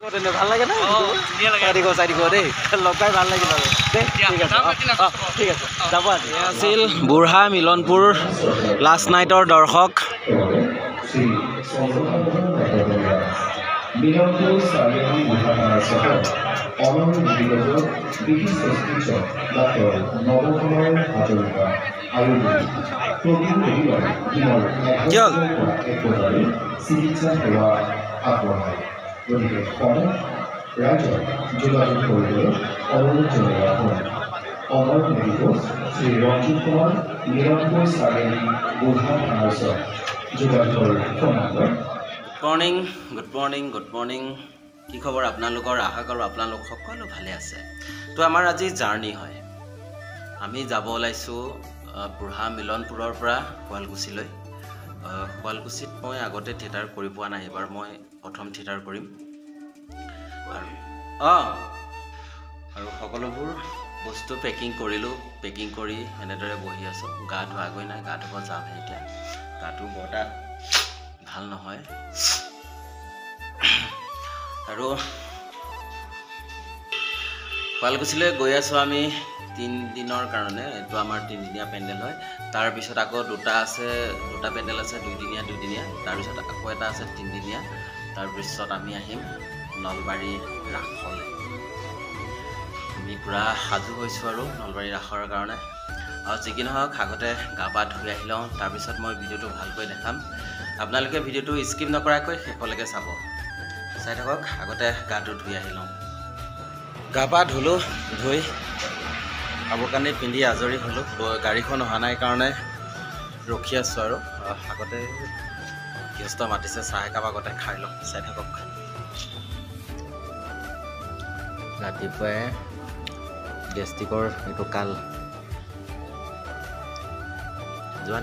ভাল লাগে না চাৰি দেই লগাই ভাল লাগিল আৰু দেই ঠিক আছে যাব আছিল বুঢ়া মিলনপুৰ লাষ্ট নাইটৰ দৰ্শক মিলনপুৰ চাৰিআলি মহানগৰ চহৰ অনন্য বিভাগৰ বিশিষ্ট চিকিৎসক ডক্টৰ নৱকুমাৰ হাজৰিকা আৰু প্ৰতি ৰবিবাৰে দিনৰ ১ চিকিৎসা সেৱা আগবঢ়ায় গতিকে ৰাইজক যোগাযোগ কৰিবলৈ অনুৰোধ জনোৱা হয় অমৰ মেডিকেল শ্ৰী ৰঞ্জিত কুমাৰ মিলনপুৰ চাৰিআলি বুঢ়া থানাৰ যোগাযোগৰ ফোন নম্বৰ গুড মৰ্নিং কি খবৰ আপোনালোকৰ আশা কৰোঁ আপোনালোক সকলো ভালে আছে তো আমাৰ আজি জাৰ্ণি হয় আমি যাব ওলাইছোঁ বুঢ়া মিলনপুৰৰ পৰা শুৱালকুছিলৈ শুৱালকুছিত মই আগতে থিয়েটাৰ কৰি পোৱা নাই এবাৰ মই প্ৰথম থিয়েটাৰ কৰিম আৰু সকলোবোৰ বস্তু পেকিং কৰিলোঁ পেকিং কৰি এনেদৰে বহি আছোঁ গা ধোৱাগৈ নাই গা ধুব যামহে এতিয়া গাটো বৰ এটা ভাল নহয় আৰু শুৱালকুছিলৈ গৈ আছোঁ আমি 3 দিনৰ কাৰণে এইটো আমাৰ 3 দিনীয়া পেণ্ডেল হয় তাৰপিছত আকৌ দুটা পেণ্ডেল আছে 2 দিনীয়া তাৰপিছত আকৌ এটা আছে 3 দিনীয়া তাৰপিছত আমি আহিম নলবাৰী ৰাসলৈ আমি পূৰা সাজু হৈছোঁ আৰু নলবাৰী ৰাসৰ কাৰণে আৰু যি কি নহওক আগতে গা পা ধুই আহি লওঁ তাৰপিছত মই ভিডিঅ'টো ভালকৈ দেখাম আপোনালোকে ভিডিঅ'টো স্কিপ নকৰাকৈ শেষলৈকে চাব চাই থাকক আগতে গাটো ধুই আহি লওঁ গা পা ধুলোঁ ধুই কাপোৰ কানি পিন্ধি আজৰি হ'লোঁ গাড়ীখন অহা নাই কাৰণে ৰখি আছোঁ আৰু আগতে গৃহস্থ মাতিছে চাহ একাপ আগতে খাই লওঁ চাই থাকক ৰাতিপুৱাই গেষ্টিকৰ এইটো কাল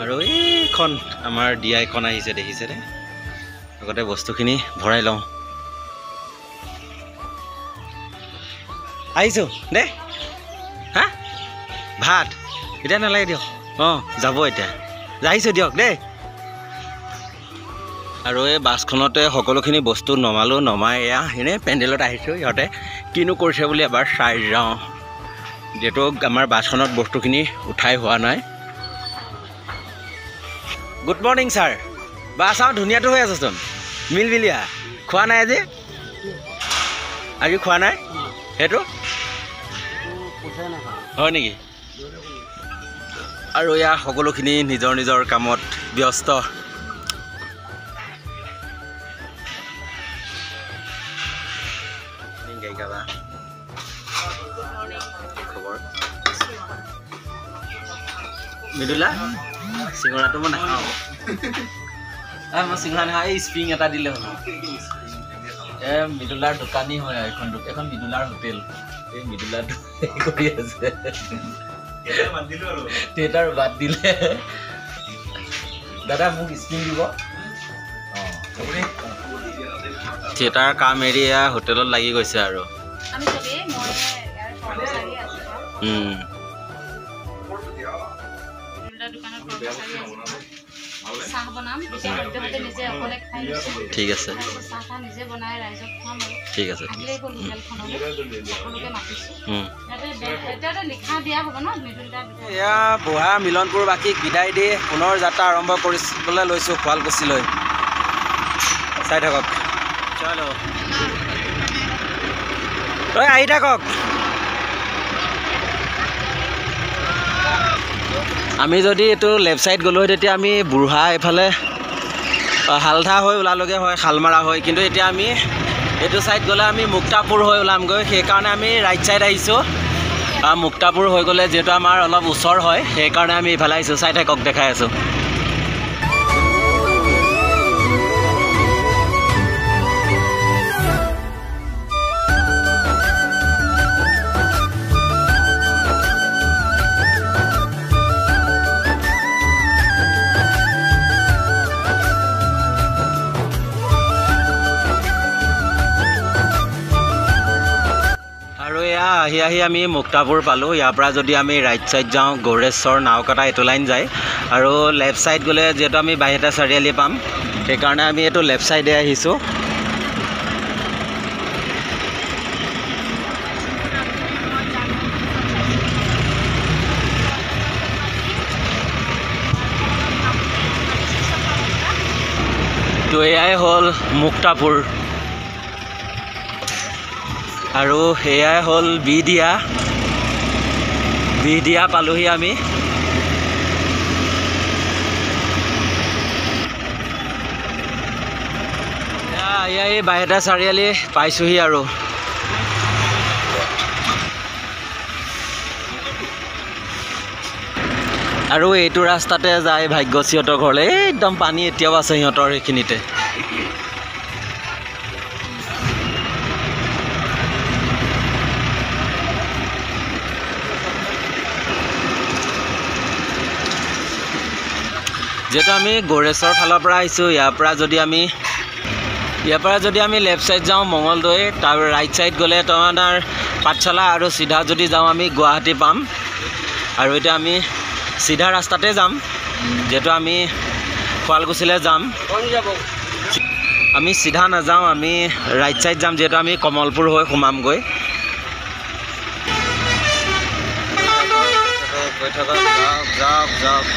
আৰু এইখন আমাৰ ডিআইখন আহিছে দেখিছে দে আগতে বস্তুখিনি ভৰাই লওঁ আহিছোঁ দে হা ভাত এতিয়া নালাগে দিয়ক যাব এতিয়া আহিছোঁ দিয়ক দেই আৰু এই বাছখনতে সকলোখিনি বস্তু নমাই এয়া এনেই পেণ্ডেলত আহিছোঁ ইহঁতে কিনো কৰিছে বুলি এবাৰ চাই যাওঁ যিহেতু আমাৰ বাছখনত বস্তুখিনি উঠাই হোৱা নাই গুড মৰ্ণিং ছাৰ বা চাওঁ ধুনীয়াটো হৈ আছেচোন মিলমিলীয়া খোৱা নাই আজি খোৱা নাই সেইটো হয় নেকি আৰু এয়া সকলোখিনি নিজৰ নিজৰ কামত ব্যস্ত খবৰ মৃদুলা চিঙৰাটো মই নাখাওঁ মই চিঙৰা নাখাওঁ এই স্প্ৰিং এটা দিলে হ'ল মৃদুলাৰ দোকানী হয় এখন মৃদুলাৰ হোটেল এই মৃদুলাটো কৰি আছে থিয়েটাৰ বাদ দিলে দাদা মোক স্প্ৰিং দিব থিয়েটাৰ কাম এৰি হোটেলত লাগি গৈছে আৰু ঠিক আছে ঠিক আছে এয়া বুঢ়া মিলনপুৰবাসীক বিদায় দি পুনৰ যাত্ৰা আৰম্ভ কৰিবলৈ লৈছোঁ শুৱালকুছিলৈ চাই থাকক চলো আহি থাকক আমি যদি এইটো লেফ্ট ছাইড গ'লোঁ তেতিয়া আমি বুঢ়া এইফালে হালধা হৈ ওলালগৈ হয় শালমাৰা হৈ কিন্তু এতিয়া আমি এইটো ছাইড গ'লে আমি মুক্তাপুৰ হৈ ওলামগৈ সেইকাৰণে আমি ৰাইট ছাইড আহিছোঁ মুক্তাপুৰ হৈ গ'লে যিহেতু আমাৰ অলপ ওচৰ হয় সেইকাৰণে আমি এইফালে আহিছোঁ চাই থাকক দেখাই আছোঁ আহি আমি মুক্তাপুৰ পালোঁ ইয়াৰ পৰা যদি আমি ৰাইট ছাইড যাওঁ গৌৰেশ্বৰ নাওকাটা এইটো লাইন যায় আৰু লেফ্ট ছাইড গ'লে যিহেতু আমি বাইহাটা চাৰিআলি পাম সেইকাৰণে আমি এইটো লেফ্ট ছাইডে আহিছোঁ এয়াই হ'ল মুক্তাপুৰ আৰু এয়াই হ'ল বিহদিয়া পালোহি আমি এই বাইহাটা চাৰিআলি পাইছোহি আৰু এইটো ৰাস্তাতে যায় ভাগ্যশ্ৰীহঁতৰ ঘৰলৈ একদম পানী এতিয়াও আছে সিহঁতৰ সেইখিনিতে যেহেতু আমি গড়েশ্বৰ ফালৰ পৰা আহিছোঁ ইয়াৰ পৰা যদি আমি লেফ্ট ছাইড যাওঁ মঙলদৈ তাৰ ৰাইট ছাইড গ'লে তোমাৰ পাঠশালা আৰু চিধা যদি যাওঁ আমি গুৱাহাটী পাম আৰু এতিয়া আমি চিধা ৰাস্তাতে যাম যেহেতু আমি শুৱালকুছিলৈ যাম আমি চিধা নাযাওঁ আমি ৰাইট ছাইড যাম যেহেতু আমি কমলপুৰ হৈ সোমামগৈ যাওক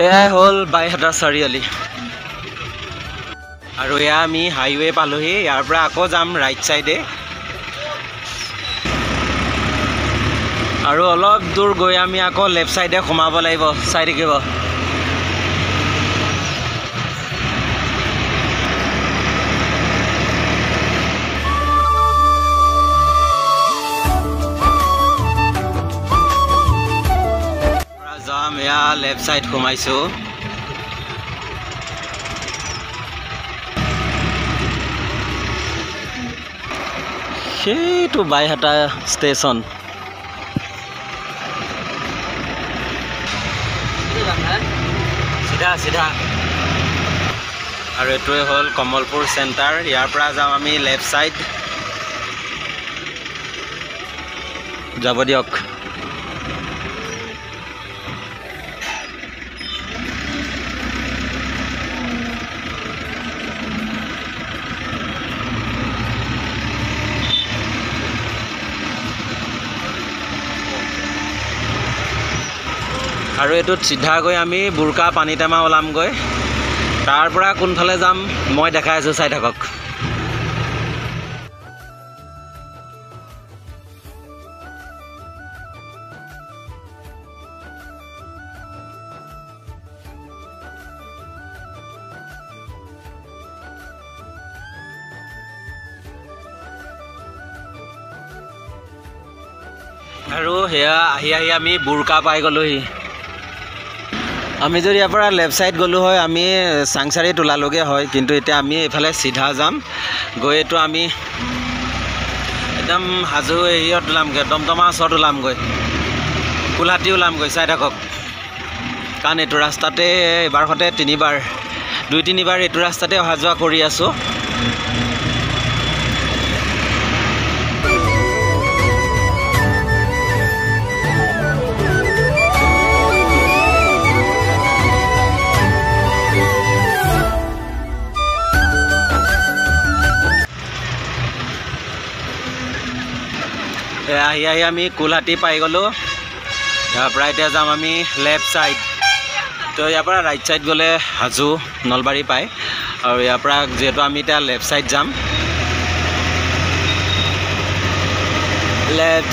এয়াই হ'ল বাইহাটা চাৰিআলি আৰু এয়া আমি হাইৱে পালোহি ইয়াৰ পৰা আকৌ যাম ৰাইট ছাইডে আৰু অলপ দূৰ গৈ আমি আকৌ লেফ্ট ছাইডে সোমাব লাগিব চাই থাকিব যাম এয়া লেফ্ট ছাইড সোমাইছোঁ সেইটো বাইহাটা ষ্টেচন চিধা আৰু এইটোৱে হ'ল কমলপুৰ চেণ্টাৰ ইয়াৰ পৰা যাম আমি লেফ্ট ছাইড যাব দিয়ক আৰু এইটোত চিধা গৈ আমি বুৰকা পানীটেমা ওলামগৈ তাৰ পৰা কোনফালে যাম মই দেখাই আছোঁ চাই থাকক আৰু সেয়া আহি আমি বুৰকা পাই গ'লোহি আমি যদি ইয়াৰ পৰা লেফ্ট ছাইড গ'লোঁ হয় আমি চাংচাৰিত ওলালোগৈ হয় কিন্তু এতিয়া আমি এইফালে চিধা যাম গৈ এইটো আমি একদম হাজো হেৰিয়ত ওলামগৈ দমদমা ওচৰত ওলামগৈ কোলহাটী ওলামগৈ চাই থাকক কাৰণ এইটো ৰাস্তাতে এবাৰ সতে দুই তিনিবাৰ এইটো ৰাস্তাতে অহা যোৱা কৰি আছোঁ আহি আমি কোলহাটী পাই গ'লোঁ ইয়াৰ পৰা এতিয়া যাম আমি লেফ্ট ছাইড তো ইয়াৰ পৰা ৰাইট ছাইড গ'লে হাজো নলবাৰী পায় আৰু ইয়াৰ পৰা যিহেতু আমি এতিয়া লেফ্ট ছাইড যাম লেফ্ট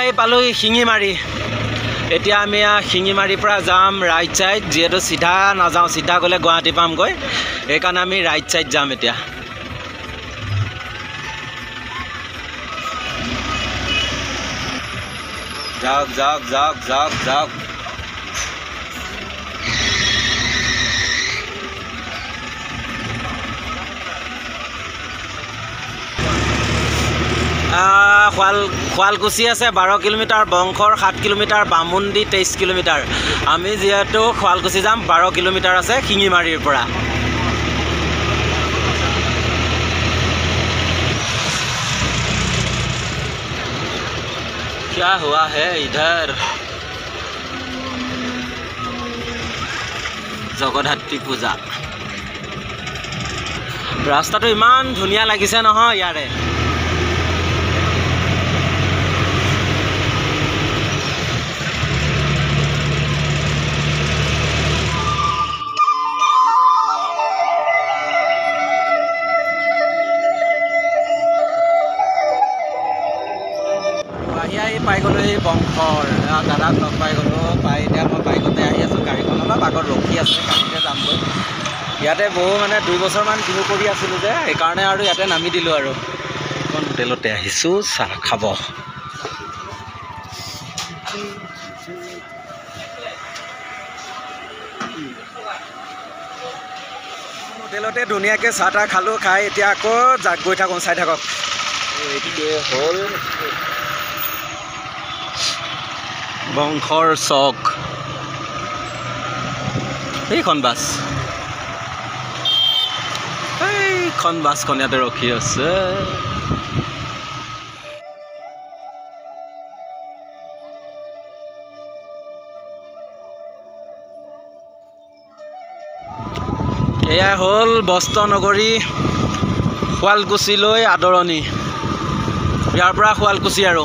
আহি পালোহি শিঙিমাৰী এতিয়া আমি শিঙিমাৰীৰ পৰা যাম ৰাইট ছাইড যিহেতু চিধা নাযাওঁ চিধা গ'লে গুৱাহাটী পামগৈ সেইকাৰণে আমি ৰাইট ছাইড যাম এতিয়া যাওক শুৱালকুছি আছে 12 কিলোমিটাৰ বংশৰ 7 কিলোমিটাৰ বামুণ্ডি 23 কিলোমিটাৰ আমি যিহেতু শুৱালকুছি যাম 12 কিলোমিটাৰ আছে শিঙিমাৰীৰ পৰা क्या हुआ है इधर জগদ্ধাত্ৰী পূজা ৰাস্তাটো ইমান ধুনীয়া লাগিছে নহয় ইয়াৰে পাই গ'লোঁ এই বংশৰ দাদাক লগ পাই গ'লোঁ পাই এতিয়া মই বাইকতে আহি আছোঁ গাড়ীখন অলপ আগত ৰখি আছে গাড়ীতে যামগৈ ইয়াতে বহু মানে 2 বছৰমান বিহু কৰি আছিলোঁ যে সেইকাৰণে আৰু ইয়াতে নামি দিলোঁ আৰু এখন হোটেলতে আহিছোঁ চাহ খাব হোটেলতে ধুনীয়াকৈ চাহ তাহ খালোঁ খাই এতিয়া আকৌ যাক গৈ থাকোঁ চাই থাকক এইটোৱে হ'ল বংশৰ চক এইখন বাছখন ইয়াতে ৰখি আছে এয়া হ'ল বস্ত্ৰ নগৰী শুৱালকুছিলৈ আদৰণি ইয়াৰ পৰা শুৱালকুছি আৰু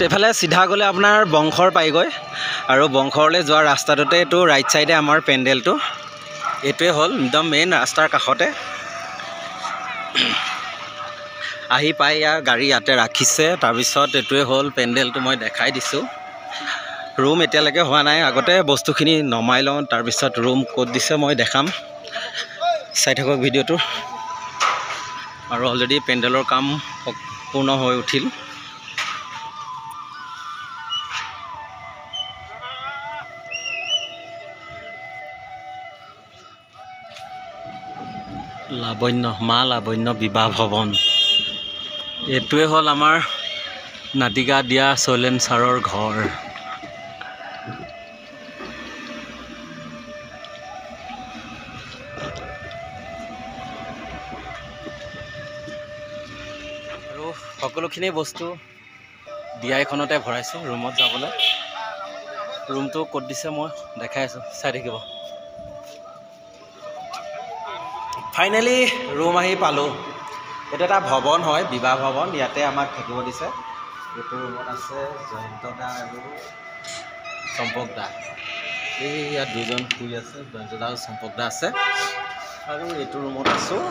এইফালে চিধা গ'লে আপোনাৰ বংশৰ পাইগৈ আৰু বংশলৈ যোৱা ৰাস্তাটোতে এইটো ৰাইট চাইডে আমাৰ পেণ্ডেলটো এইটোৱে হ'ল একদম মেইন ৰাস্তাৰ কাষতে আহি পাই ইয়াৰ গাড়ী ইয়াতে ৰাখিছে তাৰপিছত এইটোৱে হ'ল পেণ্ডেলটো মই দেখাই দিছোঁ ৰুম এতিয়ালৈকে হোৱা নাই আগতে বস্তুখিনি নমাই লওঁ তাৰপিছত ৰুম ক'ত দিছে মই দেখাম চাই থাকক ভিডিঅ'টো আৰু অলৰেডি পেণ্ডেলৰ কাম সম্পূৰ্ণ হৈ উঠিল মা লাৱণ্য বিবাহ ভৱন এইটোৱে হ'ল আমাৰ নাটিকা দিয়া শৈলেন ছাৰৰ ঘৰ আৰু সকলোখিনি বস্তু বিয়াখনতে ভৰাইছোঁ ৰুমত যাবলৈ ৰুমটো ক'ত দিছে মই দেখাই আছোঁ চাই থাকিব ফাইনেলি ৰুম আহি পালোঁ এইটো এটা ভৱন হয় বিবাহ ভৱন ইয়াতে আমাক থাকিব দিছে এইটো ৰুমত আছে জয়ন্ত দা আৰু চম্পক দা এই ইয়াত দুজন শুই আছে জয়ন্ত দা আৰু চম্পক দা আছে আৰু এইটো ৰুমত আছোঁ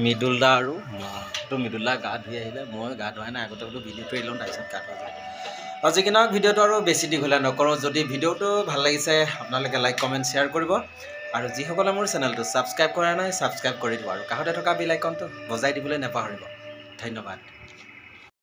মৃদুল দা আৰু মই মৃদুল দা গা ধুই আহিলে মই গা ধুৱাই নাই আগতে বোলো ভিডিঅ'টো এৰি লওঁ তাৰপিছত গা ধোৱা যায় আৰু যি কি নহওক ভিডিঅ'টো আৰু বেছি দীঘলীয়া নকৰোঁ যদি ভিডিঅ'টো ভাল লাগিছে আপোনালোকে লাইক কমেণ্ট শ্বেয়াৰ কৰিব আৰু যিসকলে মোৰ চেনেলটো ছাবস্ক্ৰাইব কৰা নাই ছাবস্ক্ৰাইব কৰি দিব আৰু কাষতে থকা বেল আইকনটো বজাই দিবলৈ নাপাহৰিব ধন্যবাদ